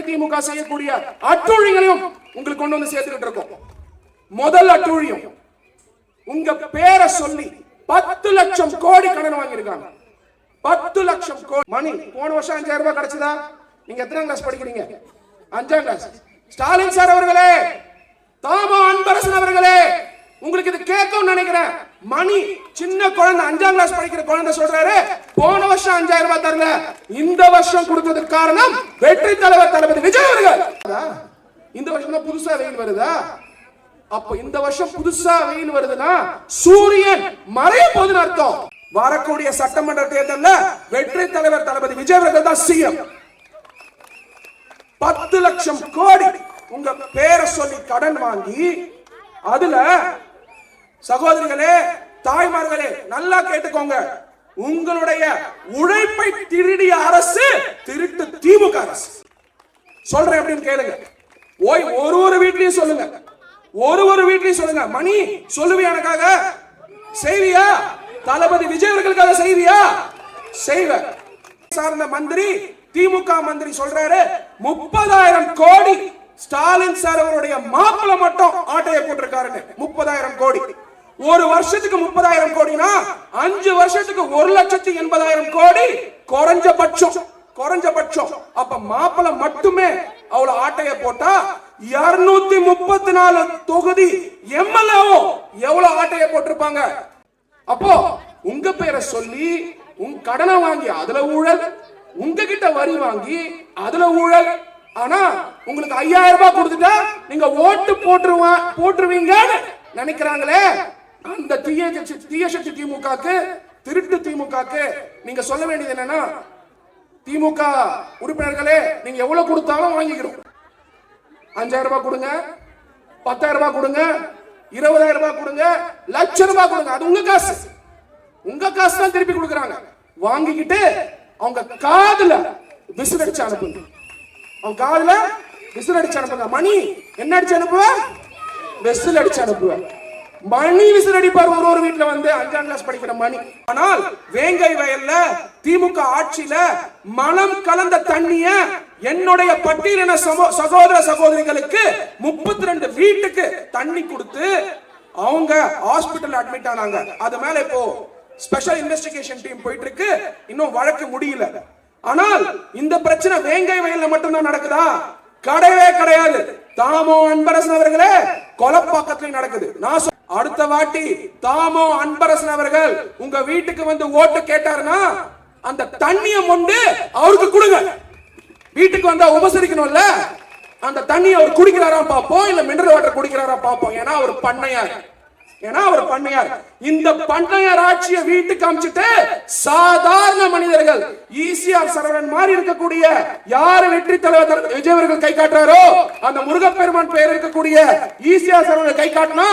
திமுக செய்யக்கூடிய அட்டூழியங்களையும் உங்களுக்கு கொண்டு வந்து சேர்த்துக்கிட்டு இருக்கோம். முதல் அட்டூழியம், உங்க பேரை சொல்லி 10 லட்சம் கோடி கடன் வாங்கியிருக்காங்க. 10 லட்சம் கோடி. மணி போன வருஷம் 5000 ரூபாய் கிடைச்சதா? நீங்க எத்தனாம் கிளாஸ் படிக்கிறீங்க? 5ஆம் கிளாஸ். ஸ்டாலின் சார் அவர்களே, தாமா அன்பரசன் அவர்களே, உங்களுக்கு இது கேட்கும் நினைக்கிறேன். மணி சின்ன குழந்தை, 5ஆம் கிளாஸ் படிக்கிற குழந்தை சொல்றாரு, போன வருஷம் 5000 ரூபாய் தரல, இந்த வருஷம் கொடுத்ததுக்கு காரணம் வெற்றி தலைவர் தளபதி விஜய் அவர்கள். இந்த வருஷம் தான் புதுசா வெயில் வருதா? அப்ப இந்த வருஷம் புதுசா வெயில் வருதுன்னா சூரியன் மறைய போகுதுன்னு அர்த்தம். வரக்கூடிய சட்டமன்ற தேர்தலில் வெற்றி தலைவர் தளபதி விஜய் அவர்கள் தான் சிஎம். 10 லட்சம் கோடி உங்க பேரை சொல்லி கடன் வாங்கி, அதுல சகோதரிகளே, தாய்மார்களே, நல்லா கேட்டுக்கோங்க, உங்களுடைய உழைப்பை திருடிய அரசு திருட்டு திமுக அரசு. சொல்றேன் அப்படின்னு கேளுங்க. ஓய், ஒரு வீட்லயும் சொல்லுங்க, ஒரு வீட்லயும் சொல்லுங்க. மணி சொல்லுவியா? எனக்காக செய்வியா? தளபதி விஜய் அவர்களுக்காக செய்வியா? செய்வ. சார்ந்த மந்திரி, திமுக மந்திரி சொல்றாரு, 30,000 கோடி ஸ்டாலின் சார் அவருடைய மாப்பிள மட்டும் ஆட்டையை போட்டிருக்காருன்னு. 30,000 கோடி. ஒரு வருஷத்துக்கு 30,000 கோடினா 5 வருஷத்துக்கு 1,80,000 கோடி குறைஞ்சபட்சம். அப்ப மாப்பிள மட்டுமே அவ்வளவு ஆட்டைய போட்டா 234 தொகுதி எம்எல்ஏவும் எவ்வளவு ஆட்டைய போட்டிருப்பாங்க? அப்போ உங்க பேரை சொல்லி உங்க கடனை வாங்கி அதுல ஊழல், உங்ககிட்ட வரி வாங்கி அதுல ஊழல். ஆனா உங்களுக்கு 5000 ரூபாய் கொடுத்துட்டா நீங்க ஓட்டு போட்டுருவீங்கன்னு நினைக்கிறாங்களே, அந்த தீய சக்தி திமுகக்கு, திருட்டு திமுகக்கு நீங்க சொல்ல வேண்டியது என்னன்னா, திமுக உறுப்பினர்களே, நீங்க எவ்வளவு கொடுத்தாலும் வாங்கிக்கிறோம். 5000 ரூபாய் கொடுங்க, 10,000 ரூபாய் கொடுங்க, 20,000 ரூபாய் கொடுங்க, லட்சம் ரூபாய் கொடுங்க, அது உங்க காசு. உங்க காசு தான் திருப்பி கொடுக்குறாங்க. வாங்கிக்கிட்டு அவங்க காதுல விசிலடிச்சு அனுப்புங்க. அவங்க காதுல விசில் அடிச்சு அனுப்புங்க. மணி என்ன அடிச்சு அனுப்புவ? விசில் அடிச்சு அனுப்புவ. மணி விசில் அடிப்பார் ஒரு வீட்டுல வந்து 5ஆம் கிளாஸ் படிக்கிற மணி. ஆனால் வேங்கை வயல்ல திமுக ஆட்சியில மலம் கலந்த தண்ணிய என்னுடைய பட்டியலின சகோதர சகோதரிகளுக்கு 32 வீட்டுக்கு தண்ணி கொடுத்து அவங்க ஹாஸ்பிட்டல் அட்மிட் ஆனாங்க. அது மேல இப்போ ஸ்பெஷல் இன்வெஸ்டிகேஷன் டீம் போயிட்டு இருக்கு. இன்னும் வழக்கு முடியல. ஆனால் இந்த பிரச்சனை வேங்கை வயல்ல மட்டும்தான் நடக்குதா? கிடையவே கிடையாது. தாமோ அன்பரசன் அவர்களே, கொலப்பாக்கத்திலும் நடக்குது. நான் அடுத்த வாட்டி தாமோ அன்பரசன் அவர்கள் உங்க வீட்டுக்கு வந்து ஓட்டு கேட்டாருன்னா அந்த தண்ணியை கொண்டு அவருக்கு கொடுங்க. வீட்டுக்கு வந்தா உபசரிக்கணும்ல, அந்த தண்ணி அவர் குடிக்கிறாரா பாப்போம், இல்ல மினரல் வாட்டர் குடிக்கிறாரா பாப்போம். ஏன்னா அவர் பண்ணையார். இந்த பண்ணையார் ஆட்சியை வீட்டுக்கு அமிச்சிட்டு சாதாரண மனிதர்கள், ஈசிஆர் சரவணன் மாதிரி இருக்கக்கூடிய யாரு வெற்றி தலைவர் விஜய் அவர்கள் கை காட்டுறாரோ, அந்த முருகப்பெருமான் பெயர் இருக்கக்கூடிய ஈசிஆர் சரவணன் கை காட்டினா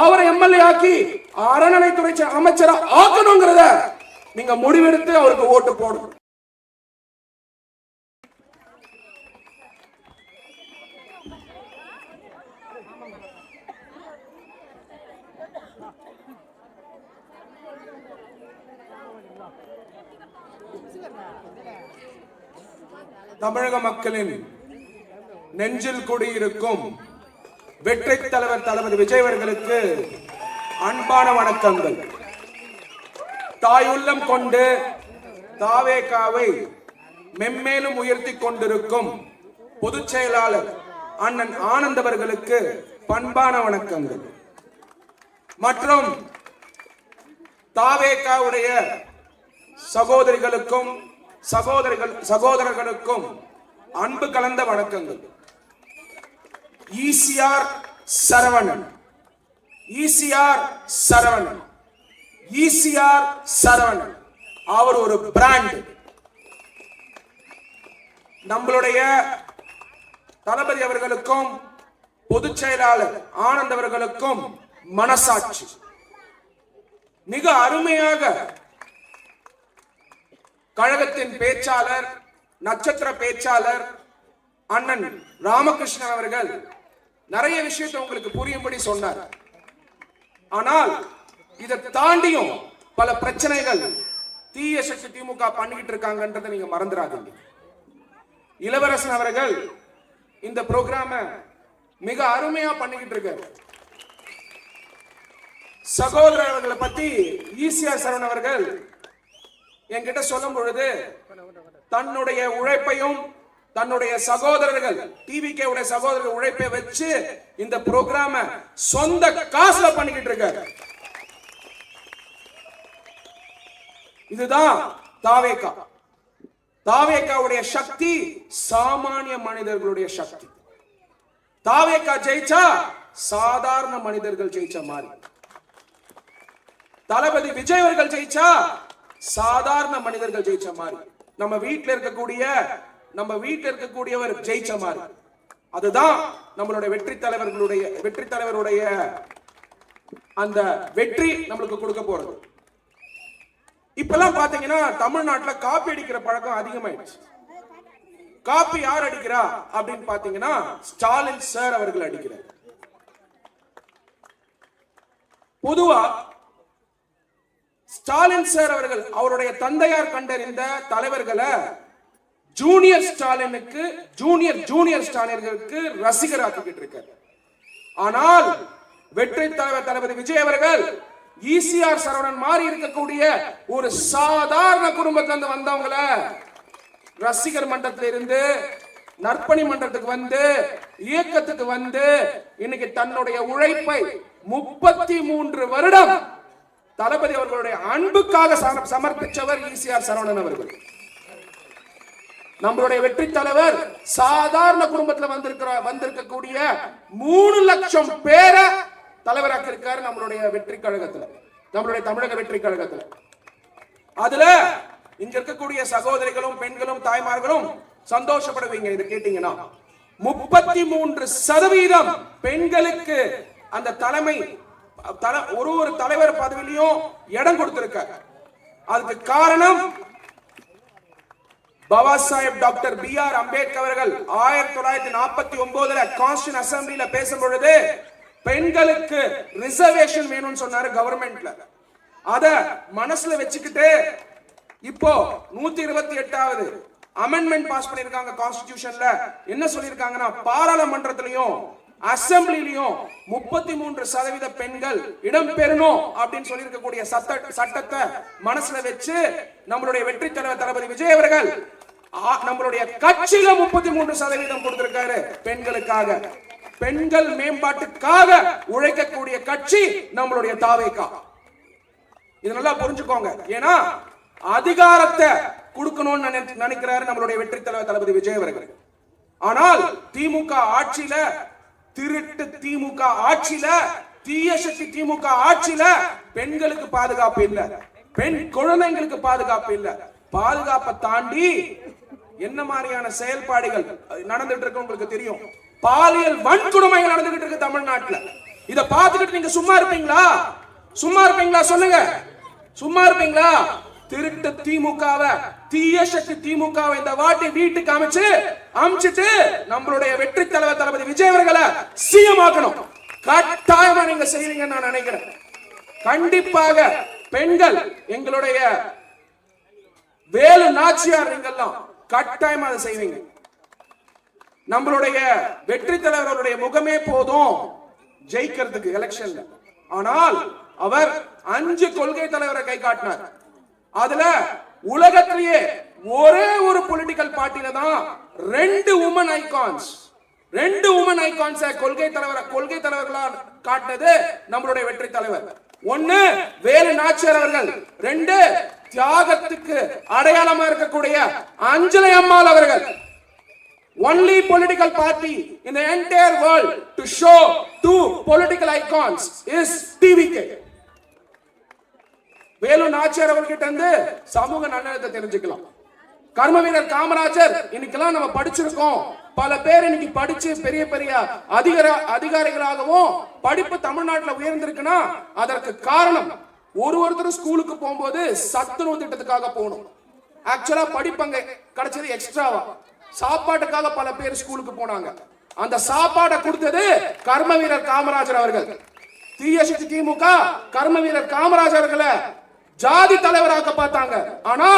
அவரை எம்எல்ஏ ஆக்கி அறநிலைத்துறை அமைச்சரா ஆக்கணுங்கிறத நீங்க முடிவெடுத்து அவருக்கு ஓட்டு போடணும். தமிழக மக்களின் நெஞ்சில் குடியிருக்கும் வெற்றி தலைவர் தளபதி விஜய் அவர்களுக்கு அன்பான வணக்கங்கள். தாயுள்ளம் கொண்டு தாவேகாவை மென்மேலும் உயர்த்தி கொண்டிருக்கும் பொதுச் செயலாளர் அண்ணன் ஆனந்த் அவர்களுக்கு பண்பான வணக்கங்கள். மற்றும் தாவேகாவுடைய சகோதரிகளுக்கும் சகோதரர்களுக்கும் அன்பு கலந்த வணக்கங்கள். ஈசிஆர் சரவணன் அவர் ஒரு பிராண்ட். நம்மளுடைய தளபதி அவர்களுக்கும் பொதுச் செயலாளர் ஆனந்த் அவர்களுக்கும் மனசாட்சி. மிக அருமையாக கழகத்தின் பேச்சாளர், நட்சத்திர பேச்சாளர் அண்ணன் ராமகிருஷ்ணன் அவர்கள் நிறைய விஷயத்தை உங்களுக்கு புரியும்படி சொன்னார். ஆனால் இதை தாண்டியும் பல பிரச்சனைகள் தீய சக்தி திமுக பண்ணிக்கிட்டு இருக்காங்கன்றதை நீங்க மறந்துடாதீங்க. இளவரசன் அவர்கள் இந்த ப்ரோக்ராம மிக அருமையா பண்ணிக்கிட்டு இருக்காரு. சகோதரர்களை பத்தி ஈசிஆர் சரவணன் அவர்கள் என்கிட்ட சொல்லும் பொழுது தன்னுடைய உழைப்பையும் தன்னுடைய சகோதரர்கள் டிவிகே உடைய சகோதரர்கள் உழைப்பை வச்சு இந்த ப்ரோக்ராம சொந்த காசுல பண்ணிக்கிட்டு இருக்காரு. இதுதான் தாவேகா. தாவேகாவுடைய சக்தி சாமானிய மனிதர்களுடைய சக்தி. தாவேகா ஜெயிச்சா சாதாரண மனிதர்கள் ஜெயிச்ச மாதிரி, தளபதி விஜய் அவர்கள் ஜெயிச்சா சாதாரண மனிதர்கள் ஜெயிச்ச மாதிரி, நம்ம வீட்டில் இருக்கக்கூடியவர் ஜெயிச்ச மாதிரி. அதுதான் நம்மளுடைய வெற்றி தலைவருடைய அந்த வெற்றி நம்மளுக்கு கொடுக்க போறது. இப்பெல்லாம் பாத்தீங்கன்னா தமிழ்நாட்டுல காப்பி அடிக்கிற பழக்கம் அதிகமாயிடுச்சு. காப்பி யார் அடிக்கிறா அப்படின்னு பாத்தீங்கன்னா ஸ்டாலின் சார் அவர்கள் அடிக்கிறார். பொதுவா ஸ்டாலின் சார் அவர்கள் அவருடைய தந்தையார் கண்டறிந்த தலைவர்களை ஜூனியர் ஸ்டாலினுக்கு ஜூனியர் ஸ்டாலின்களுக்கு ரசிகராக்கிட்டு இருக்கார். ஆனால் வெற்றி தலைவர் தளபதி விஜய் அவர்கள் ஈசிஆர் சரவணன் மாதிரி இருக்கக்கூடிய ஒரு சாதாரண குடும்பத்திலிருந்து வந்தவங்கள ரசிகர் மன்றத்தில் இருந்து நற்பணி மன்றத்துக்கு வந்து இயக்கத்துக்கு வந்து இன்னைக்கு தன்னுடைய உழைப்பை 33 வருடம் தளபதி அவர்களுடைய அன்புக்காக சமர்ப்பிச்சவர் ஈசிஆர் சரவணன் அவர்கள். நம்மளுடைய வெற்றி தலைவர் சாதாரண குடும்பத்தில் வந்திருக்கக்கூடிய 3 லட்சம் பேரை தலைவராக இருக்காரு நம்மளுடைய வெற்றி கழகத்துல, நம்மளுடைய தமிழக வெற்றி கழகத்துல. அதுல இங்க இருக்கக்கூடிய சகோதரிகளும் பெண்களும் தாய்மார்களும் சந்தோஷப்படுவீங்க. இது கேட்டீங்கன்னா 33% பெண்களுக்கு அந்த தலைமை ஒரு தலைவர் பதவியிலையும் இடம் கொடுத்திருக்க. அதுக்கு காரணம் பாபா சாஹேப் டாக்டர் B.R. அம்பேத்கர் அவர்கள் 1949 கான்ஸ்டிடியூஷன் அசெம்பிளில பேசும் பொழுது பெண்களுக்கு ரிசர்வேஷன் வேணும்னு சொன்னாரு கவர்மெண்ட்ல. அத மனசுல வச்சுக்கிட்டு இப்போ 128வது அமெண்ட்மெண்ட் பாஸ் பண்ணிருக்காங்க கான்ஸ்டிடியூஷன்ல. என்ன சொல்லிருக்காங்கன்னா பாராளுமன்றத்திலையும் அசெம்பிளிலையும் 33% பெண்கள் இடம் பெறணும் அப்படின்னு சொல்லி இருக்கக்கூடிய சட்டத்தை மனசுல வச்சு நம்மளுடைய வெற்றி தலைவர் தளபதி விஜய் அவர்கள் நம்மளுடைய கட்சியில 33% கொடுத்திருக்காரு பெண்களுக்காக. பெண்கள் மேம்பாட்டுக்காக உழைக்கக்கூடிய கட்சி நம்மளுடைய தாவேகா. இது நல்லா புரிஞ்சுக்கோங்க. ஏன்னா அதிகாரத்தை கொடுக்கணும்னு நினைக்கிறாரு நம்மளுடைய வெற்றி தலைவர் தளபதி விஜய் அவர்கள். ஆனால் திமுக ஆட்சியில, திருட்டு திமுக ஆட்சியில, தீய சக்தி திமுக ஆட்சியில பெண்களுக்கு பாதுகாப்பு இல்ல, பெண் குழந்தைங்களுக்கு பாதுகாப்பு இல்ல. பாதுகாப்பை தாண்டி என்ன மாதிரியான செயல்பாடுகள் நடந்துட்டு இருக்கு உங்களுக்கு தெரியும். பாலியல் வன்கொடுமைகள் நடந்துகிட்டு இருக்கு தமிழ்நாட்டில். இத பார்த்துக்கிட்டு நீங்க சும்மா இருப்பீங்களா? சும்மா இருப்பீங்களா? சொல்லுங்க, சும்மா இருப்பீங்களா? திருட்டு திமுகவை, தீய சக்தி திமுகவை இந்த வாட்டி வீட்டுக்கு அமைச்சிட்டு நம்மளுடைய வெற்றி தலைவர் தளபதி விஜய் அவர்களை சிஎம் ஆக்கணும். கட்டாயமா நீங்க செய்வீங்கன்னு நான் நினைக்கிறேன். கண்டிப்பாக பெண்கள், எங்களுடைய வேலு நாச்சியார், நீங்கெல்லாம் கட்டாயமா அதை செய்வீங்க. நம்மளுடைய வெற்றி தலைவருடைய முகமே போதும் ஜெயிக்கிறதுக்கு எலெக்ஷன்ல. ஆனால் அவர் 5 கொள்கை தலைவரை கை காட்டினார். அதுல உலகத்திலேயே ஒரே ஒரு பொலிட்டிக்கல் பார்ட்டில தான் 2 உமன் ஐகான்ஸ் கொள்கை தலைவர்களா காட்டினது நம்மளுடைய வெற்றி தலைவர். 1 வேலு நாச்சியார் அவர்கள், 2 தியாகத்துக்கு அடையாளமா இருக்கக்கூடிய அஞ்சலி அம்மாள் அவர்கள். Only political party in the entire world to show 2 political icons is TVK. Velu Nachiyar அவர்கிட்ட இருந்து சமூக நல்லெண்ணத்தை தெரிஞ்சுக்கலாம். கர்ம வீரர் காமராஜர் இன்னைக்கெல்லாம் நம்ம படிச்சிருக்கோம். பல பேர் இன்னைக்கு படிச்சு பெரிய பெரிய அதிகாரிகளாகவும் படிப்பு தமிழ்நாட்டில் உயர்ந்திருக்குன்னா அதற்கு காரணம் ஒருத்தர் ஸ்கூலுக்கு போகும்போது சத்துணவு திட்டத்துக்காக போகணும். ஆக்சுவலா படிப்பங்க கிடைச்சது எக்ஸ்ட்ராவா. சாப்பாட்டுக்காக பல பேர் ஸ்கூலுக்கு போனாங்க. அந்த சாப்பாடை கொடுத்தது கர்ம வீரர் காமராஜர் அவர்கள். தீய சக்தி திமுக கர்ம வீரர் காமராஜர் அவர்களை ஜாதி தலைவராக பார்த்தாங்க. ஆனா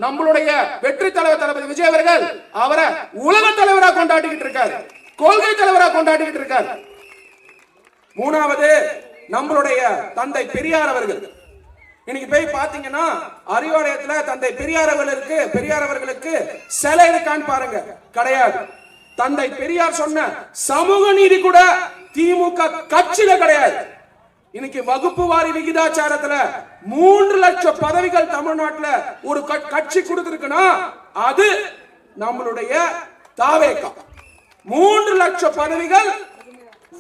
நம்மளுடைய வெற்றி தலைவர் தளபதி விஜய் அவர்கள் அவரை உலக தலைவராக கொண்டாடிக்கிட்டு இருக்காரு. கொள்கை தலைவரா கொண்டாடிட்டு இருக்காரு. மூணாவது நம்மளுடைய தந்தை பெரியார் அவர்கள். இன்னைக்கு போய் பாத்தீங்கன்னா அறிவாலயத்துல தந்தை பெரியார் அவர்களுக்கு சிலை இருக்கான்னு பாருங்க, கிடையாது. தந்தை பெரியார் சொன்ன சமூக நீதி கூட திமுக கட்சியில கிடையாது. இன்னைக்கு வகுப்பு வாரி விகிதாச்சாரத்துல 3 லட்சம் பதவிகள் தமிழ்நாட்டுல ஒரு கட்சி கொடுத்திருக்குன்னா அது நம்மளுடைய தாவேகா. 3 லட்சம் பதவிகள்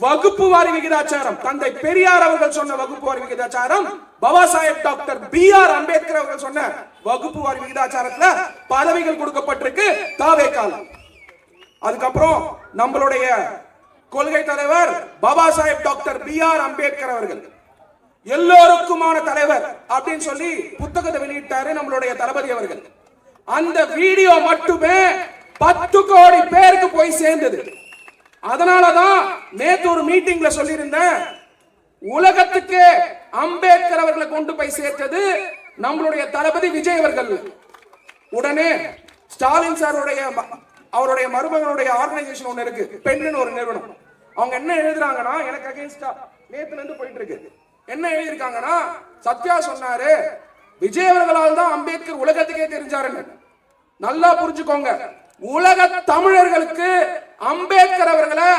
வகுப்பு வாரி விகிதாச்சாரம். தந்தை பெரியார் அவர்கள் சொன்ன வகுப்பு வாரி விகிதாச்சாரம், பாபா சாஹேப் டாக்டர் பி.ஆர். அம்பேத்கர் அவர்கள் சொன்ன வகுப்பு வாரி விகிதாச்சாரத்துல பதவிகள் கொடுக்கப்பட்டிருக்கு தாவேகால. அதுக்கப்புறம் நம்மளுடைய கொள்கை தலைவர் பாபா சாஹேப் டாக்டர் பி.ஆர். அம்பேத்கர் அவர்கள் எல்லோருக்குமான தலைவர் அப்படின்னு சொல்லி புத்தகத்தை வெளியிட்டாரு நம்மளுடைய தளபதி அவர்கள். அந்த வீடியோ மட்டுமே 10 கோடி பேருக்கு போய் சேர்ந்தது. அதனாலதான் நேத்து ஒரு மீட்டிங்ல சொல்லியிருந்தேன், உலகத்துக்கு அம்பேத்கர் அவர்களை கொண்டு போய் சேர்த்தது நம்மளுடைய தளபதி விஜய் அவர்கள். உடனே ஸ்டாலின் சாருடைய அவருடைய மருமகனுடைய ஆர்கனைசேஷன் ஒண்ணு இருக்கு, பெண்ணுன்னு ஒரு நிறுவனம். அவங்க என்ன எழுதுறாங்கன்னா, எனக்கு அகைன்ஸ்டா நேத்துல இருந்து போயிட்டு இருக்கு, என்ன எழுதியிருக்காங்கன்னா, சத்யா சொன்னாரு விஜய் அவர்களால் தான் அம்பேத்கர் உலகத்துக்கே தெரிஞ்சாருன்னு. நல்லா புரிஞ்சுக்கோங்க, உலக தமிழர்களுக்கு அம்பேத்கர் அவர்களை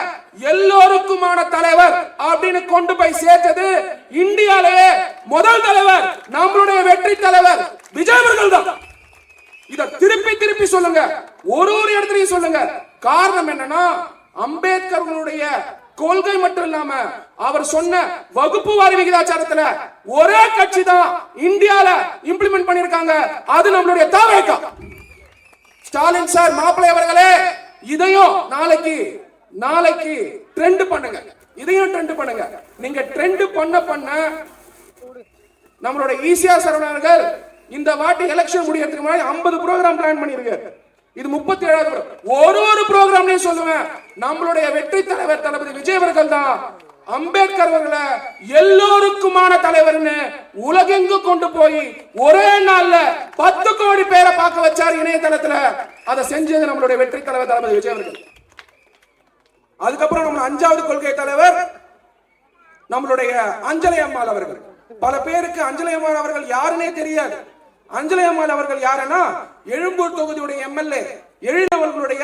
எல்லோருக்குமான தலைவர் அப்படின்னு கொண்டு போய் சேர்த்தது இந்தியாலேயே முதல் தலைவர் நம்மளுடைய வெற்றி தலைவர் விஜய் அவர்கள் தான். இத திருப்பி சொல்லுங்க, ஒரு இடத்துலயும் சொல்லுங்க. காரணம் என்னன்னா, அம்பேத்கர்களுடைய கொள்கை மட்டும் இல்லாம அவர் சொன்ன வகுப்பு வாரி விகிதாச்சாரத்துல ஒரே கட்சி தான் இந்தியால இம்ப்ளிமெண்ட் பண்ணிருக்காங்க, அது நம்மளுடைய தாவேகா. ஸ்டாலின் சார் மாப்பிள்ளை அவர்களே, இதையும் நாளைக்கு ட்ரெண்ட் பண்ணுங்க, இதையும் ட்ரெண்ட் பண்ணுங்க. நீங்க ட்ரெண்ட் பண்ண நம்மளுடைய ஈசியா சரவணர்கள் இந்த வாட்டி எலெக்ஷன் முடியறதுக்கு முன்னாடி 50 ப்ரோக்ராம் பிளான் பண்ணிருக்காரு. இது 37வது. ஒரு ப்ரோக்ராம்லயும் சொல்லுவேன், நம்மளுடைய வெற்றி தலைவர் தளபதி விஜய் அவர்கள் தான் அம்பேத்கர் அவர்களை எல்லோருக்குமான தலைவர்னு உலகெங்கு கொண்டு போய் ஒரே நாள்ல 10 கோடி பேரை பார்க்க வச்சார் இணையதளத்துல. அதை செஞ்சது நம்மளுடைய வெற்றி தலைவர் தளபதி விஜய் அவர்கள். அதுக்கப்புறம் நம்ம 5வது கொள்கை தலைவர் நம்மளுடைய அஞ்சலி அம்மாள் அவர்கள். பல பேருக்கு அஞ்சலி அம்மாள் அவர்கள் யாருன்னே தெரியாது. அஞ்சலி அம்மாள் அவர்கள் யாருன்னா, எழும்பூர் தொகுதியுடைய எம்எல்ஏ, எழிலவர்களுடைய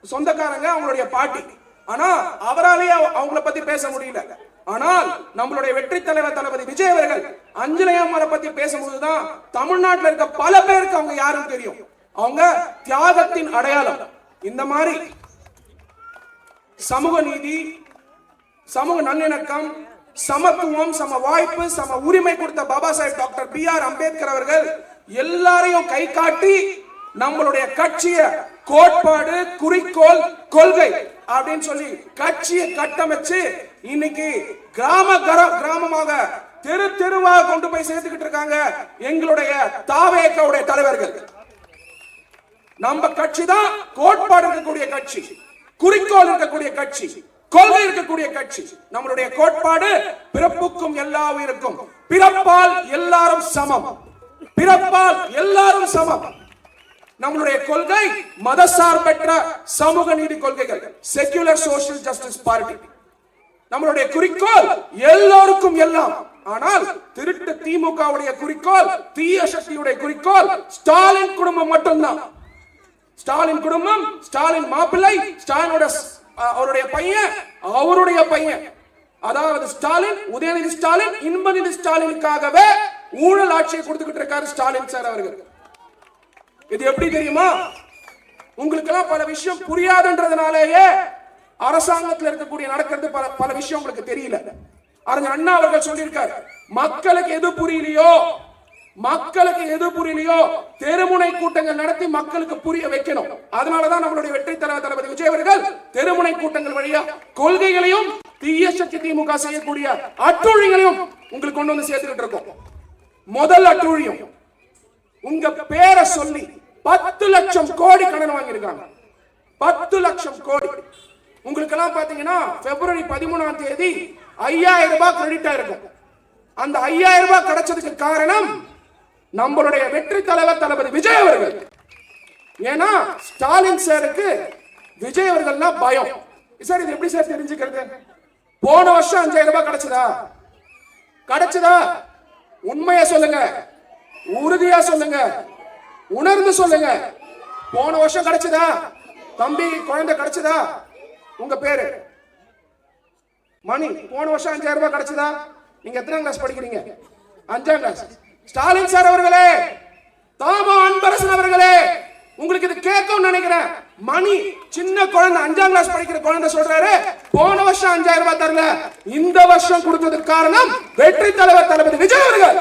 சொந்தக்காரங்க, அவங்களுடைய பாட்டி. ஆனா அவராலேயே அவங்கள பத்தி பேச முடியல. ஆனால் நம்மளுடைய வெற்றி தலைவர் தளபதி விஜய் அவர்கள் அஞ்சலி அம்மாளை பத்தி பேசும்போதுதான் தமிழ்நாட்டில் இருக்க பல பேருக்கு அவங்க யாரும் தெரியும். அவங்க தியாகத்தின் அடையாளம். இந்த மாதிரி சமூக நீதி, சமூக நல்லிணக்கம், சமத்துவம், சம வாய்ப்பு, சம உரிமை கொடுத்த பாபா சாஹேப் டாக்டர் பி.ஆர். அம்பேத்கர் அவர்கள் எல்லாரையும் கை காட்டி நம்மளுடைய கட்சிய கோட்பாடு, குறிக்கோள், கொள்கை அப்படின்னு சொல்லி கட்சியை கட்டமைச்சு இன்னைக்கு கிராமமாக தெருவாக கொண்டு போய் சேர்த்துக்கிட்டு இருக்காங்க எங்களுடைய தாவேகாவுடைய தலைவர்கள். நம்ம கட்சி தான் கோட்பாடு இருக்கக்கூடிய கட்சி, குறிக்கோள் இருக்கக்கூடிய கட்சி, கொள்கை இருக்கக்கூடிய கட்சி. நம்மளுடைய கோட்பாடு பிறப்புக்கும் எல்லா உயிருக்கும், பிறப்பால் எல்லாரும் சமம், பிறப்பால் எல்லாரும் சமம். நம்மளுடைய கொள்கை மதசார்பற்ற சமூக நீதி கொள்கைகள், செக்யூலர் சோஷியல் ஜஸ்டிஸ் பார்ட்டி. நம்மளுடைய குறிக்கோள் எல்லோருக்கும் எல்லாம். ஆனால் திருட்டு திமுகவுடைய குறிக்கோள், தீய சக்தியுடைய குறிக்கோள் ஸ்டாலின் குடும்பம் மட்டும்தான். ஸ்டாலின் குடும்பம், ஸ்டாலின் மாப்பிள்ளை, ஸ்டாலினோட அவருடைய பையன், அவருடைய பையன், அதாவது ஸ்டாலின், உதயநிதி ஸ்டாலின், இன்பநிதி ஸ்டாலினுக்காகவே ஊழல் ஆட்சியை கொடுத்துக்கிட்டு இருக்காரு ஸ்டாலின் சார் அவர்கள். இது எப்படி தெரியுமா? உங்களுக்கு எல்லாம் பல விஷயம் புரியாதுன்றதுனாலேயே அரசாங்கத்தில் இருக்கக்கூடிய நடக்கிறது பல விஷயம் உங்களுக்கு தெரியல. அறிஞர் அண்ணா அவர்கள் சொல்லியிருக்காரு, மக்களுக்கு எது புரியலையோ தெருமுனை கூட்டங்கள் நடத்தி மக்களுக்கு புரிய வைக்கணும். அதனாலதான் நம்மளுடைய வெற்றி தலைவர் தளபதி விஜய் அவர்கள் தெருமுனை கூட்டங்கள் வழியா கொள்கைகளையும் தீய சக்தி திமுக செய்யக்கூடிய அட்டூழியங்களையும் உங்களுக்கு கொண்டு வந்து சேர்த்துக்கிட்டு இருக்கோம். முதல் அட்டூழியம், உங்க பேரை சொல்லி 10 லட்சம் கோடி கடன் வாங்கியிருக்காங்க. 10 லட்சம் கோடி. உங்களுக்கு எல்லாம் பாத்தீங்கன்னா பிப்ரவரி 13ஆம் தேதி 5000 ரூபாய் கிரெடிட் ஆயிருக்கும். அந்த 5000 ரூபாய் கிடைச்சதுக்கு காரணம் நம்மளுடைய வெற்றி தலைவர் தளபதி விஜய் அவர்கள். ஏன்னா ஸ்டாலின் சாருக்கு விஜய் அவர்கள்னா பயம். சார் இது எப்படி சார் தெரிஞ்சுக்கிறது? போன வருஷம் 5000 ரூபாய் கிடைச்சதா? கிடைச்சதா? உண்மையா சொல்லுங்க, உறுதியா சொல்லுங்க, உணர்ந்து சொல்லுங்க. போன வருஷம் கிடைச்சதா? தம்பி குழந்தை கிடைச்சதா? உங்க பேரு மணி. போன வருஷம் 5000 ரூபாய் கிடைச்சதா? நீங்க எத்தனாம் கிளாஸ் படிக்கிறீங்க? 5ஆம் கிளாஸ். ஸ்டாலின் சார் அவர்களே, தாமா அன்பரசன் அவர்களே, உங்களுக்கு இது கேட்கும் நினைக்கிறேன். மணி சின்ன குழந்தை 5ஆம் கிளாஸ் படிக்கிற குழந்தை சொல்றாரு, போன வருஷம் 5000 ரூபாய் தரல, இந்த வருஷம் கொடுத்ததுக்கு காரணம் வெற்றி தலைவர் தளபதி விஜய் அவர்கள்.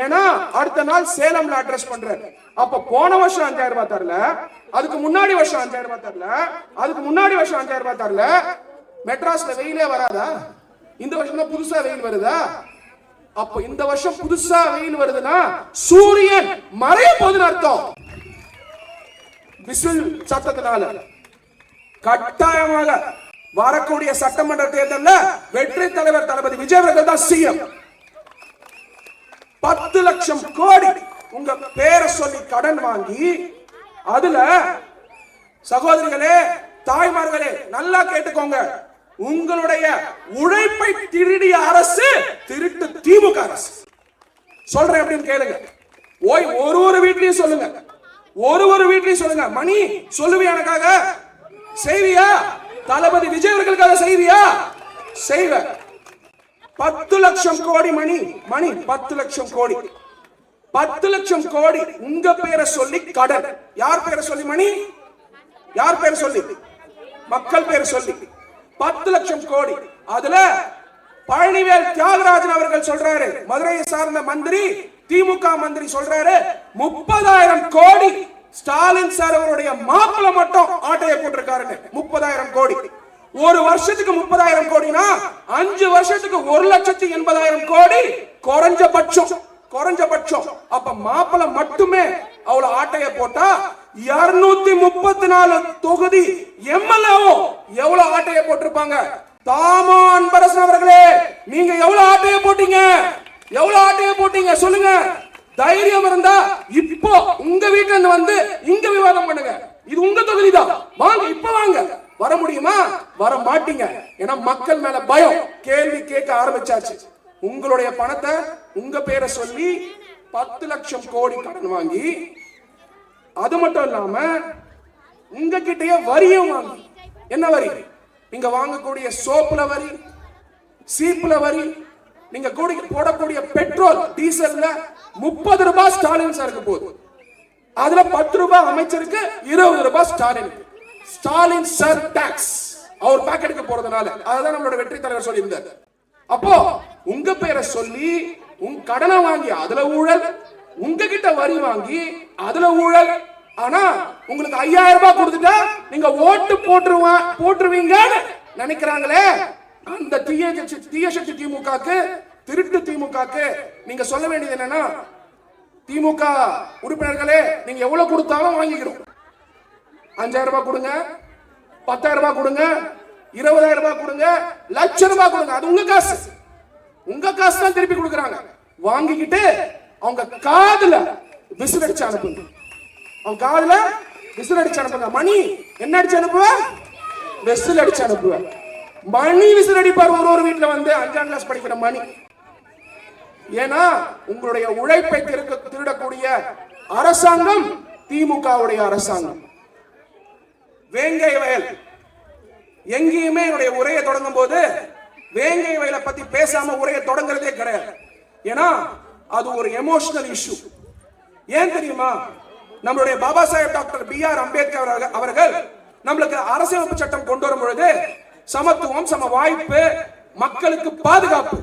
ஏன்னா அடுத்த நாள் சேலம்ல அட்ரஸ் பண்றாரு. அப்ப போன வருஷம் 5000 ரூபாய் தரல, அதுக்கு முன்னாடி வருஷம் 5000 ரூபாய் தரல, அதுக்கு முன்னாடி வருஷம் 5000 ரூபாய் தரல. மெட்ராஸ்ல வெயிலே வராதா? இந்த வருஷம் தான் புதுசா வெயில் வருதா? அப்ப இந்த வருஷம் புதுசா வெயில் வருதுன்னா சூரியன் மறைய போகுதுன்னு அர்த்தம். விசில் சத்தத்தினால கட்டாயமாக வரக்கூடிய சட்டமன்ற தேர்தலில் வெற்றி தலைவர் தளபதி விஜய் அவர்கள் தான் சிஎம். 10 லட்சம் கோடி உங்க பேரை சொல்லி கடன் வாங்கி, அதுல சகோதரிகளே தாய்மார்களே நல்லா கேட்டுக்கோங்க, உங்களுடைய உழைப்பை திருடிய அரசு திருட்டு திமுக அரசு. சொல்றேன் அப்படின்னு கேளுங்க. ஒரு வீட்லயும் சொல்லுங்க, ஒரு வீட்லயும் சொல்லுங்க. மணி சொல்லுவியா? எனக்காக செய்வியா? தளபதி விஜய் அவர்களுக்காக செய்வியா? செய்வ. 10 லட்சம் கோடி மணி 10 லட்சம் கோடி, 10 லட்சம் கோடி உங்க பேரை சொல்லி கடன். யார் பேரை சொல்லி மணி? யார் பேரை சொல்லி? மக்கள் பேரை சொல்லி 10 லட்சம் கோடி. அதுல பழனிவேல் தியாகராஜன் அவர்கள் சொல்றாரு, மதுரையை சார்ந்த மந்திரி, திமுக மந்திரி சொல்றாரு, 30,000 கோடி ஸ்டாலின் சார் அவருடைய மாப்பிளை மட்டும் ஆட்டையை போட்டிருக்காருன்னு. 30,000 கோடி. ஒரு வருஷத்துக்கு 30,000 கோடினா 5 வருஷத்துக்கு 1,80,000 கோடி குறைஞ்சபட்சம். அப்ப மாப்பிளை மட்டுமே அவ்வளவு ஆட்டையை போட்டா 234 தொகுதி எம்எல்ஏவும் எவ்வளவு ஆட்டையை போட்டிருப்பாங்க? தாமா அன்பரசன் அவர்களே, நீங்க எவ்வளவு ஆட்டையை போட்டீங்க? எவ்வளவு ஆட்டையை போட்டீங்க சொல்லுங்க. தைரியம் இருந்தா இப்போ உங்க வீட்டுல இருந்து வந்து இங்க விவாதம் பண்ணுங்க. இது உங்க தொகுதி தான், வாங்க இப்ப வாங்க. வர முடியுமா? வர மாட்டீங்க. ஏன்னா மக்கள் மேல பயம். கேள்வி கேட்க ஆரம்பிச்சாச்சு. உங்களுடைய பணத்தை உங்க பேரை சொல்லி 10 லட்சம் கோடி கடன் வாங்கி, அது மட்டும் இல்லாம உங்க கிட்டயே வரியும் வாங்கி. என்ன வரி? நீங்க வாங்கக்கூடிய சோப்புல வரி, சீப்புல வரி, நீங்க போடக்கூடிய பெட்ரோல் டீசல்ல 30 ரூபாய் ஸ்டாலின் சாருக்கு போகுது. அதுல 10 ரூபாய் அமைச்சருக்கு, 20 ரூபாய் ஸ்டாலினுக்கு. ஸ்டாலின் சார் டாக்ஸ் அவர் பாக்கெட்டுக்கு போறதுனால. அதுதான் நம்மளோட வெற்றி தலைவர் சொல்லி இருந்தார். அப்போ உங்க பேரை சொல்லி உங்க கடனை வாங்கி அதுல ஊழல், உங்ககிட்ட வரி வாங்கி அதுல ஊழல். ஆனா உங்களுக்கு 5000 ரூபாய் கொடுத்துட்டா நீங்க ஓட்டு போட்டுருவீங்கன்னு நினைக்கிறாங்களே, அந்த தீய சக்தி திமுகக்கு, திருட்டு திமுகக்கு நீங்க சொல்ல வேண்டியது என்னன்னா, திமுக உறுப்பினர்களே நீங்க எவ்வளவு கொடுத்தாலும் வாங்கிக்கிறோம். 5000 ரூபாய் கொடுங்க, 10,000 ரூபாய் கொடுங்க, 20,000 ரூபாய் கொடுங்க, லட்சம் ரூபாய் கொடுங்க. அது உங்க காசு. உங்க காசு தான் திருப்பி கொடுக்குறாங்க. வாங்கிக்கிட்டு அவங்க காதுல விசில் அடிச்சு அனுப்புங்க. அவங்க காதுல விசில் அடிச்சு அனுப்புங்க. மணி என்ன அடிச்சு அனுப்புவ? விசில் அடிச்சு அனுப்புவ. மணி விசில் அடிப்பார் ஒரு வீட்டுல வந்து 5ஆம் கிளாஸ் படிக்கிற மணி. ஏன்னா உங்களுடைய உழைப்பை திருடக்கூடிய அரசாங்கம் திமுகவுடைய அரசாங்கம். வேங்கை வயல் எங்கேயுமே என்னுடைய உரையை தொடங்கும் போது வேங்கை வயலை பத்தி பேசாம உரையை தொடங்குறதே கிடையாது. ஏன்னா அது ஒரு எமோஷனல் இஷ்யூ. ஏன் தெரியுமா? நம்மளுடைய பாபா சாஹேப் டாக்டர் B.R. அம்பேத்கர் அவர்கள் நம்மளுக்கு அரசியலமைப்பு சட்டம் கொண்டு வரும் பொழுது சமத்துவம், சம வாய்ப்பு, மக்களுக்கு பாதுகாப்பு,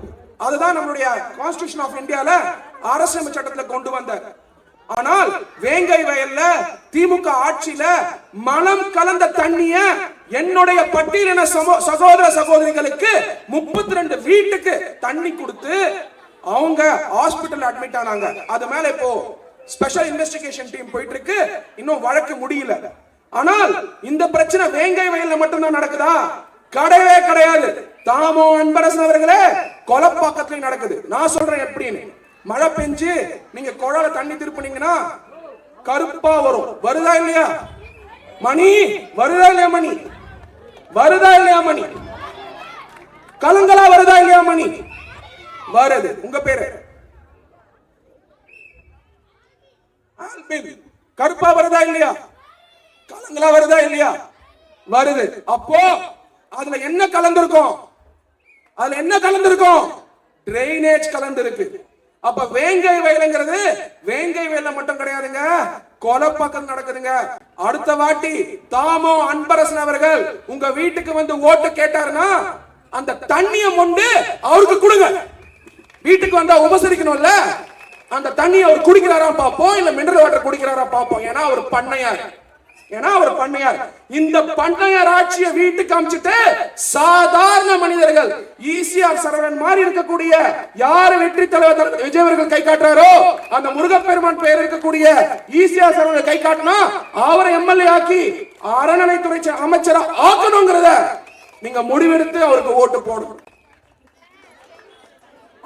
அதுதான் நம்மளுடைய கான்ஸ்டிடியூஷன் ஆஃப் இந்தியால அரசியலமைப்பு சட்டத்துல கொண்டு வந்தார். ஆனால் வேங்கை வயல்ல திமுக ஆட்சியில மனம் கலந்த தண்ணிய என்னுடைய பட்டியலின சகோதர சகோதரிகளுக்கு 32 வீட்டுக்கு தண்ணி கொடுத்து அவங்க ஹாஸ்பிடல் அட்மிட் ஆனாங்க. அது மேல இப்போ ஸ்பெஷல் இன்வெஸ்டிகேஷன் டீம் போயிட்டு இருக்கு. இன்னும் வழக்கு முடியல. ஆனால் இந்த பிரச்சனை வேங்கை வயல்ல மட்டும்தான் நடக்குதா? கிடையவே கிடையாது. தாமோ அன்பரசன் அவர்களே, கொலப்பாக்கத்துல நடக்குது. நான் சொல்றேன் எப்படின்னு. மழை பெஞ்சு நீங்க குழால தண்ணி திருப்பினீங்கன்னா கருப்பா வரும். வருதா இல்லையா? மணி வருதா இல்லையா? மணி வருதா இல்லையா? மணி கலங்களா வருதா இல்லையா? மணி வருது. உங்க பேரு கருப்பா வருதா இல்லையா? கலங்களா வருதா இல்லையா? வருது. அப்போ அதுல என்ன கலந்திருக்கும்? அதுல என்ன கலந்திருக்கும்? டிரைனேஜ் கலந்திருக்கு. அப்ப வேங்கை வயலுங்கிறது வேங்கை வயல்ல மட்டும் கிடையாதுங்க, கொலப்பக்கம் நடக்குதுங்க. அடுத்த வாட்டி தாமோ அன்பரசன் அவர்கள் உங்க வீட்டுக்கு வந்து ஓட்டு கேட்டாருன்னா அந்த தண்ணியை மொண்டு அவருக்கு கொடுங்க. வீட்டுக்கு வந்தா உபசரிக்கணும்ல, அந்த தண்ணி அவர் குடிக்கிறாரா பாப்போம், இல்ல மினரல் வாட்டர் குடிக்கிறாரா பாப்போம். ஏன்னா அவர் பண்ணையார். இந்த பண்ணையார் ஆட்சியை வீட்டுக்கு அமைச்சிட்டு சாதாரண மனிதர்கள் ஈசிஆர் சரவணன் மாதிரி இருக்கக்கூடிய யாரு வெற்றி தலைவர் விஜய் அவர்கள் கை காட்டுறாரோ அந்த முருகப்பெருமான் பெயர் இருக்கக்கூடிய ஈசிஆர் சரவணன் கை காட்டினா அவரை எம்எல்ஏ ஆக்கி அறநிலைத்துறை அமைச்சரா ஆக்கணுங்கிறத நீங்க முடிவெடுத்து அவருக்கு ஓட்டு போடணும்.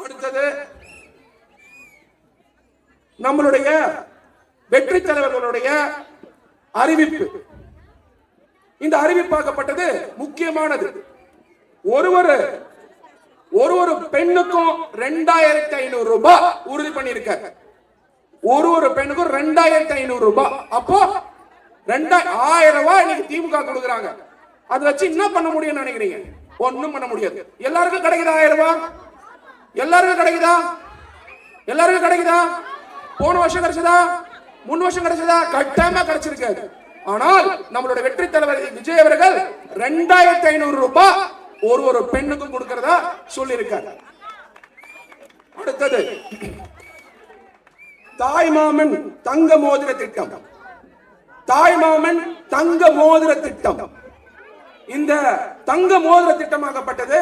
அடுத்தது நம்மளுடைய வெற்றி தலைவர்களுடைய அறிவிப்பு. இந்த அறிவிப்பாக்கப்பட்டது முக்கியமானது. ஒரு பெண்ணுக்கும் 2500 ரூபாய் உறுதி பண்ணிருக்க. ஒரு பெண்ணுக்கும் 2500 ரூபாய். அப்போ 2000 ரூபாய் இன்னைக்கு திமுக கொடுக்குறாங்க. அதை வச்சு என்ன பண்ண முடியும் நினைக்கிறீங்க? ஒண்ணும் பண்ண முடியாது. எல்லாருக்கும் கிடைக்குதா 1000 ரூபாய்? எல்லாருக்கும் கிடைக்குதா? எல்லாருக்கும் கிடைக்குதா? போன வருஷம் கிடைச்சதா? 3 வருஷம் கிடைச்சதா? கட்டாயமா கிடைச்சிருக்காது. ஆனால் நம்மளுடைய வெற்றி தலைவர் விஜய் அவர்கள் 2500 ரூபாய் ஒரு பெண்ணுக்கும் கொடுக்கிறதா சொல்லி இருக்காரு. அடுத்தது தாய்மாமன் தங்க மோதிர திட்டம். தாய்மாமன் தங்க மோதிர திட்டம். இந்த தங்க மோதிர திட்டமாகப்பட்டது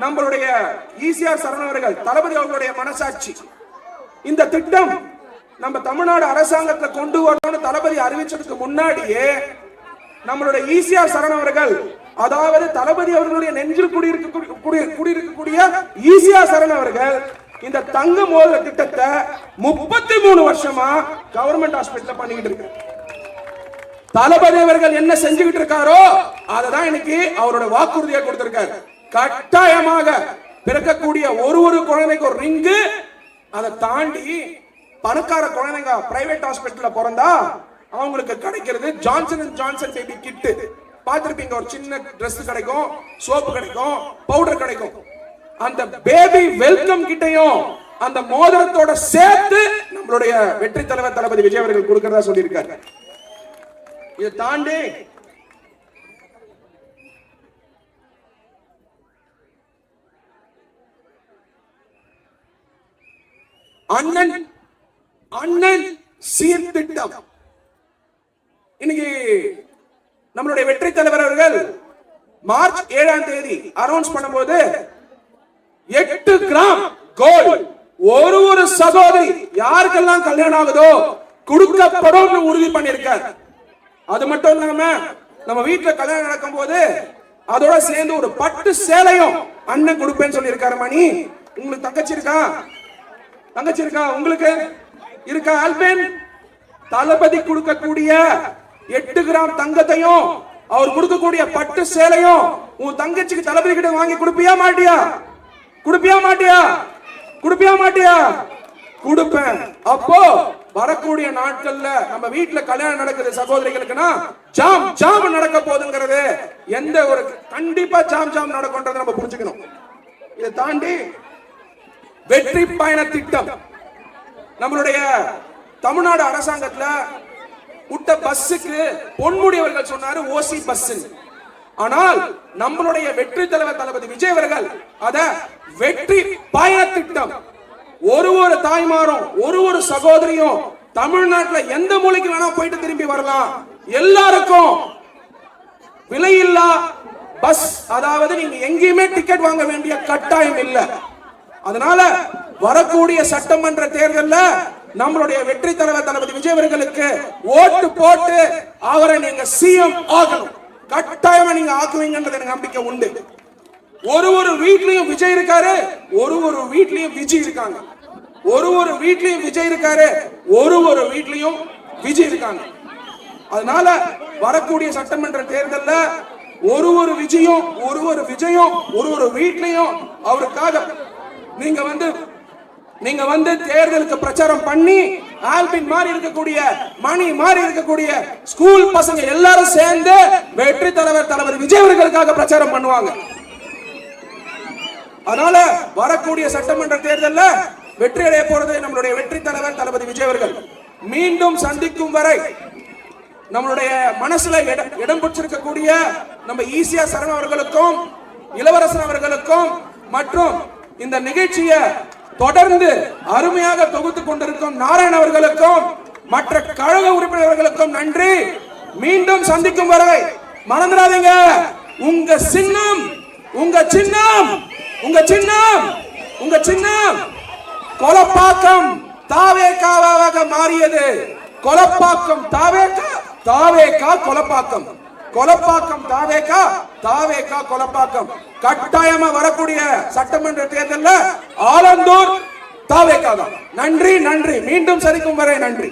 நம்மளுடைய ஈசிஆர் சரவணன் அவர்கள் தளபதி அவர்களுடைய மனசாட்சி. இந்த திட்டம் நம்ம தமிழ்நாடு அரசாங்கத்தை கொண்டு வரணும்னு தளபதி அறிவிச்சதுக்கு முன்னாடியே நம்மளுடைய ஈசிஆர் சரவணன் அவர்கள், அதாவது தளபதி அவர்களுடைய நெஞ்சில் குடியிருக்கக்கூடிய ஈசிஆர் சரவணன் அவர்கள் இந்த தங்க மோதிர திட்டத்தை 33 வருஷமா கவர்மெண்ட் ஹாஸ்பிட்டல் பண்ணிக்கிட்டு இருக்கு. தளபதி அவர்கள் என்ன செஞ்சுக்கிட்டு இருக்காரோ அததான் இன்னைக்கு அவரோட வாக்குறுதியை கொடுத்திருக்காரு. கட்டாயமாக பிறக்கக்கூடிய ஒரு குழந்தைக்கு ஒரு ரிங்கு, அதை தாண்டி பணக்கார குழந்தைங்க பிரைவேட் ஹாஸ்பிட்டல்ல பிறந்தா அவங்களுக்கு கிடைக்கிறது Johnson and Johnson baby kit. பார்த்திருப்பீங்க, ஒரு சின்ன Dress கிடைக்கும், சோப்பு கிடைக்கும், பவுடர் கிடைக்கும். அந்த பேபி வெல்கம் கிட்டையும் அந்த மோதிரத்தோட சேர்த்து நம்மளுடைய வெற்றி தலைவர் தளபதி விஜய் அவர்கள் கொடுக்கிறதா சொல்லியிருக்காரு. இதை தாண்டி அண்ணன் சீர்திட்டம். இன்னைக்கு நம்மளுடைய வெற்றி தலைவர் அவர்கள் மார்ச் 7ஆம் தேதி அனௌன்ஸ் பண்ணும்போது 8 கிராம் கோல்ட் ஒரு சகோதரி யாருக்கெல்லாம் கல்யாணம் ஆகுதோ கொடுக்கப்படும் உறுதி பண்ணியிருக்கார். அது மட்டும் இல்லாம நம்ம வீட்டுல கல்யாணம் நடக்கும் போது அதோட சேர்ந்து ஒரு பட்டு சேலையும் அண்ணன் கொடுப்பேன்னு சொல்லி இருக்காரு. மணி, உங்களுக்கு தங்கச்சி இருக்கா? தங்கச்சி இருக்கா? உங்களுக்கு இருக்கா? ஆல்பேன் தளபதி கொடுக்கக்கூடிய 8 கிராம் தங்கத்தையும் அவர் கொடுக்கக்கூடிய பட்டு சேலையும் உன் தங்கச்சிக்கு தளபதி கிட்ட வாங்கி கொடுப்பியா மாட்டியா? கொடுப்பியா மாட்டியா? கொடுப்பியா மாட்டியா? கொடுப்பேன். அப்போ வரக்கூடிய நாட்கள்ல நம்ம வீட்டுல கல்யாணம் நடக்குது சகோதரிகளுக்குன்னா ஜாம் ஜாம் நடக்க போகுதுங்கிறது எந்த ஒரு கண்டிப்பா ஜாம் ஜாம் நடக்கும்ன்றதை நம்ம புரிஞ்சுக்கணும். இதை தாண்டி வெற்றி பயண திட்டம் நம்மளுடைய தமிழ்நாடு அரசாங்கத்துல விட்ட பஸ்ஸுக்கு பொன்முடி அவர்கள் சொன்னாரு ஓசி பஸ். ஆனால் நம்மளுடைய வெற்றி தலைவர் தளபதி விஜய் அவர்கள் அத வெற்றி பயண திட்டம். ஒரு தாய்மாரும் ஒரு சகோதரியும் தமிழ்நாட்டுல எந்த மூலைக்கு வேணா போயிட்டு திரும்பி வரலாம். எல்லாருக்கும் விலையில்லா பஸ், அதாவது நீங்க எங்கேயுமே டிக்கெட் வாங்க வேண்டிய கட்டாயம் இல்லை. அதனால வரக்கூடிய சட்டமன்ற தேர்தல்ல நம்மளுடைய வெற்றி தலைவர் தளபதி விஜய் அவர்களுக்கு ஓட்டு போட்டு அவரை நீங்க சிஎம் ஆகணும். கட்டாயமா நீங்க ஆக்குவீங்கன்றது எனக்கு நம்பிக்கை உண்டு. ஒரு வீட்லயும் விஜய் இருக்காரு, ஒரு வீட்லயும் விஜய் இருக்காங்க. ஒரு வீட்லயும் விஜய் இருக்காரு, ஒரு வீட்லயும் விஜய் இருக்காங்க. அதனால வரக்கூடிய சட்டமன்ற தேர்தலில் ஒரு ஒரு விஜயம் ஒரு ஒரு வீட்லயும் அவருக்காக நீங்க வந்து தேர்தலுக்கு பிரச்சாரம் பண்ணி ஆல்பின் மாதிரி இருக்கக்கூடிய மணி மாதிரி இருக்கக்கூடிய ஸ்கூல் பசங்க எல்லாரும் சேர்ந்து வெற்றி தலைவர் தளபதி விஜய் அவர்களுக்காக பிரச்சாரம் பண்ணுவாங்க. அதனால வரக்கூடிய சட்டமன்ற தேர்தலில் வெற்றி அடைய போறது நம்மளுடைய வெற்றி தலைவர் தளபதி விஜய் அவர்கள். மீண்டும் சந்திக்கும் வரை நம்மளுடைய மனசுல இடம் பிடிச்சிருக்கக்கூடிய நம்ம ஈசியா சரண் அவர்களுக்கும் இளவரசன் அவர்களுக்கும் மற்றும் இந்த நிகழ்ச்சியை தொடர்ந்து அருமையாக தொகுத்து கொண்டிருக்கும் நாராயண் அவர்களுக்கும் மற்ற கழக உறுப்பினர்களுக்கும் நன்றி. மீண்டும் சந்திக்கும் வரை மறந்துடாதீங்க, உங்க சின்னம் கொலப்பாக்கம் தாவேகாவாக மாறியது. கொலப்பாக்கம் தாவேகா கொலப்பாக்கம், கொலப்பாக்கம் தாவேகா கொலப்பாக்கம். கட்டாயமா வரக்கூடிய சட்டமன்ற தேர்தலில் ஆலந்தூர் தாவேகா தான். நன்றி. மீண்டும் சந்திக்கும் வரை நன்றி.